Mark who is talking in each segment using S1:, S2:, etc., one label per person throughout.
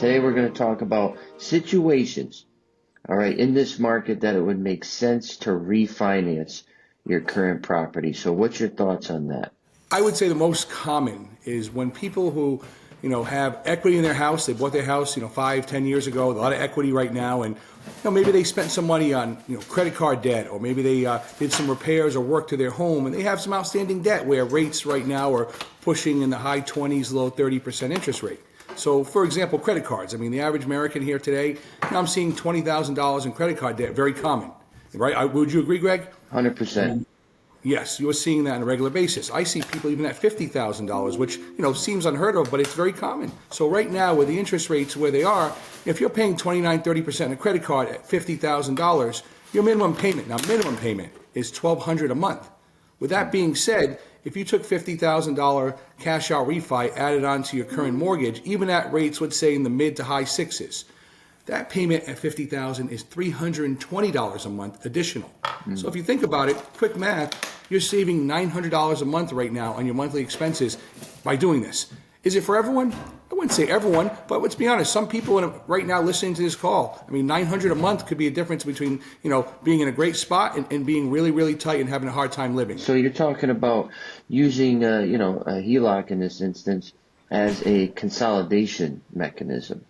S1: Today we're going to talk about situations, all right, in this market that it would make sense to refinance your current property. So what's your thoughts on that?
S2: I would say the most common is when people who, have equity in their house, they bought their house, 5, 10 years ago, a lot of equity right now, and maybe they spent some money on, credit card debt, or maybe they did some repairs or work to their home, and they have some outstanding debt where rates right now are pushing in the high 20s, low 30% interest rate. So, for example, credit cards. I mean, the average American here today, I'm seeing $20,000 in credit card debt, very common, right? Would you agree, Greg?
S1: 100%.
S2: Yes, you're seeing that on a regular basis. I see people even at $50,000, which seems unheard of, but it's very common. So right now, with the interest rates where they are, if you're paying 29, 30% on a credit card at $50,000, your minimum payment is $1,200 a month. With that being said, if you took $50,000 cash out refi added onto your current mortgage, even at rates, let's say in the mid to high sixes, that payment at $50,000 is $320 a month additional. So if you think about it, quick math, you're saving $900 a month right now on your monthly expenses by doing this. Is it for everyone? I wouldn't say everyone, but let's be honest. Some people right now listening to this call, I mean, $900 a month could be a difference between, being in a great spot and being really, really tight and having a hard time living.
S1: So you're talking about using, a HELOC in this instance as a consolidation mechanism.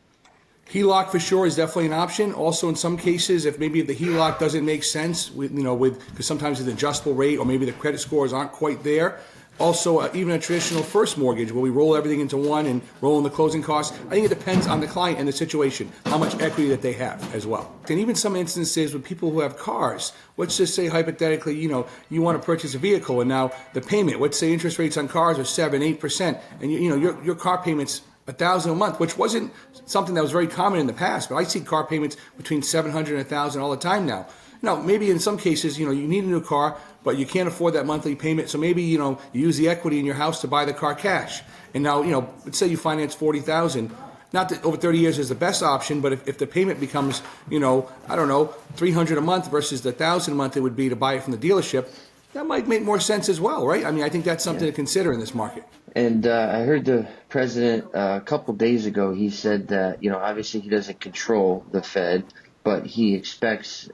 S2: HELOC for sure is definitely an option. Also, in some cases, if the HELOC doesn't make sense, because sometimes it's an adjustable rate or maybe the credit scores aren't quite there. Also, even a traditional first mortgage where we roll everything into one and roll in the closing costs. I think it depends on the client and the situation, how much equity that they have as well. And even some instances with people who have cars, let's just say hypothetically, you want to purchase a vehicle and now the payment, let's say interest rates on cars are 7-8%, and your car payment's $1,000 a month, which wasn't something that was very common in the past, but I see car payments between $700 and $1,000 all the time now. Maybe in some cases, you need a new car, but you can't afford that monthly payment, so maybe, you use the equity in your house to buy the car cash. And now, let's say you finance $40,000. Not that over 30 years is the best option, but if the payment becomes, $300 a month versus the $1,000 a month it would be to buy it from the dealership, that might make more sense as well, right? I mean, I think that's something to consider in this market.
S1: And I heard the president a couple days ago, he said that, obviously he doesn't control the Fed, but he expects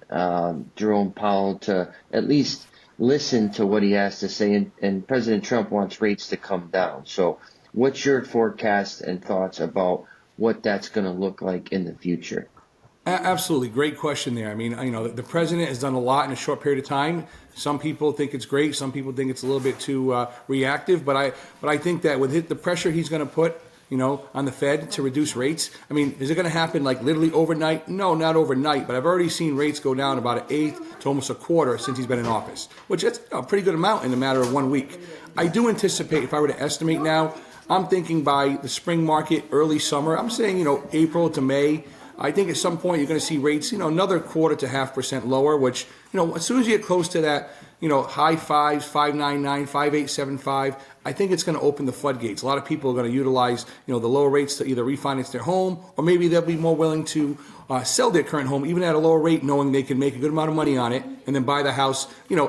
S1: Jerome Powell to at least listen to what he has to say. And President Trump wants rates to come down. So what's your forecast and thoughts about what that's going to look like in the future?
S2: Absolutely. Great question there. I mean, the president has done a lot in a short period of time. Some people think it's great. Some people think it's a little bit too reactive. But I think that with the pressure he's going to put, on the Fed to reduce rates, I mean, is it going to happen like literally overnight? No, not overnight. But I've already seen rates go down about 1/8 to almost 1/4 since he's been in office, which is a pretty good amount in a matter of 1 week. I do anticipate, if I were to estimate now, I'm thinking by the spring market, early summer, I'm saying, April to May, I think at some point you're going to see rates, another 1/4 to 1/2% lower, which, as soon as you get close to that, high fives, 5.99, 5.875, I think it's going to open the floodgates. A lot of people are going to utilize, the lower rates to either refinance their home, or maybe they'll be more willing to sell their current home, even at a lower rate, knowing they can make a good amount of money on it, and then buy the house,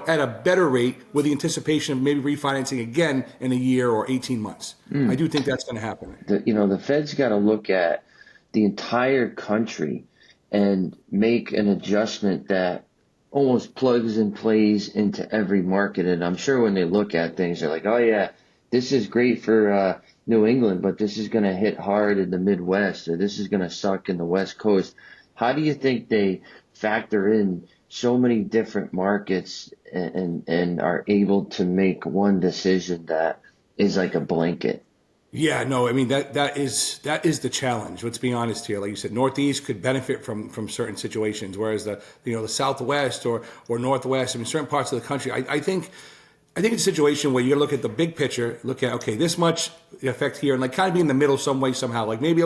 S2: at a better rate with the anticipation of maybe refinancing again in a year or 18 months. I do think that's going to happen.
S1: The Fed's got to look at the entire country and make an adjustment that almost plugs and plays into every market. And I'm sure when they look at things, they're like, oh yeah, this is great for New England, but this is going to hit hard in the Midwest, or this is going to suck in the West Coast. How do you think they factor in so many different markets and are able to make one decision that is like a blanket?
S2: Yeah, no, I mean, that is the challenge. Let's be honest here. Like you said, Northeast could benefit from certain situations, whereas the Southwest or Northwest, I mean, certain parts of the country, I think it's a situation where you look at the big picture, look at, okay, this much effect here, and like kind of be in the middle some way, somehow. Like maybe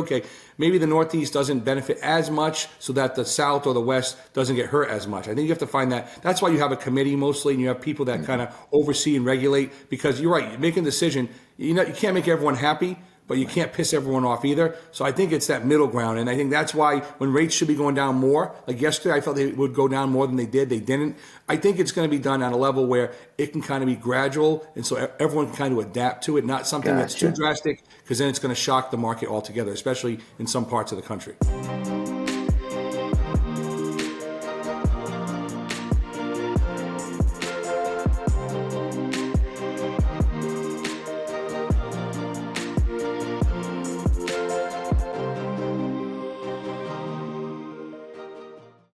S2: the Northeast doesn't benefit as much so that the South or the West doesn't get hurt as much. I think you have to find that. That's why you have a committee mostly, and you have people that kind of oversee and regulate, because you're right, you're making a decision. You can't make everyone happy, but you can't piss everyone off either. So I think it's that middle ground. And I think that's why when rates should be going down more, like yesterday, I felt they would go down more than they did. They didn't. I think it's going to be done at a level where it can kind of be gradual. And so everyone can kind of adapt to it, not something that's too drastic, because then it's going to shock the market altogether, especially in some parts of the country.